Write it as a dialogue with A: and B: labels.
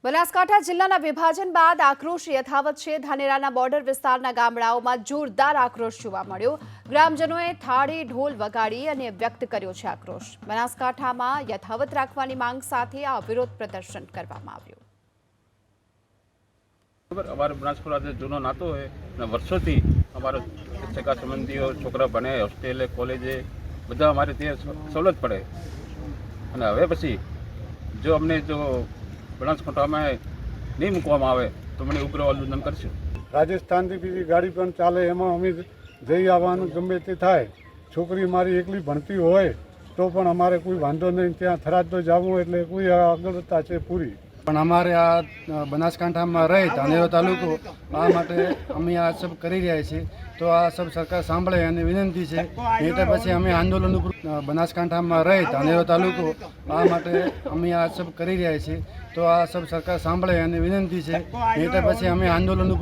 A: બનાસકાંઠા જિલ્લાના વિભાજન બાદ આક્રોશ યથાવત છે। ધાનેરાના બોર્ડર વિસ્તારના ગામડાઓમાં જોરદાર આક્રોશ જોવા મળ્યો। ગ્રામજનોએ થાળી ઢોલ વગાડી અને વ્યક્ત કર્યો છે આક્રોશ। બનાસકાંઠામાં યથાવત રાખવાની માંગ સાથે આ વિરોધ પ્રદર્શન કરવામાં આવ્યું।
B: અમારે બનાસકાંઠા જૂનો નાતો હોય અને વર્ષોથી અમારા સગા સંબંધીઓ છોકરા ભણે હોસ્ટેલે કોલેજે બધા અમારે ત્યાં સવલત પડે અને હવે પછી જો અમને જો બનાસકાંઠામાં નહીં મૂકવામાં આવે તો મને ઉગ્ર આંદોલન કરશું।
C: રાજસ્થાનથી બીજી ગાડી પણ ચાલે એમાં અમે જઈ આવવાનું ગમે તે થાય। છોકરી મારી એકલી ભણતી હોય તો પણ અમારે કોઈ વાંધો નહીં, ત્યાં થરાદ તો જવું એટલે કોઈ અગ્રતા છે પૂરી।
D: પણ અમારે આ બનાસકાંઠામાં રહે ધાનેરો તાલુકો આ માટે અમે આ સબ કરી રહ્યા છીએ, તો આ સબ સરકાર સાંભળે અને વિનંતી છે। નહીં તો પછી અમે આંદોલન ઉપર બનાસકાંઠામાં રહે ધાનેરો તાલુકો આ માટે અમે આ સબ કરી રહ્યા છીએ, તો આ સબ સરકાર સાંભળે અને વિનંતી છે। નહીં તો પછી અમે આંદોલન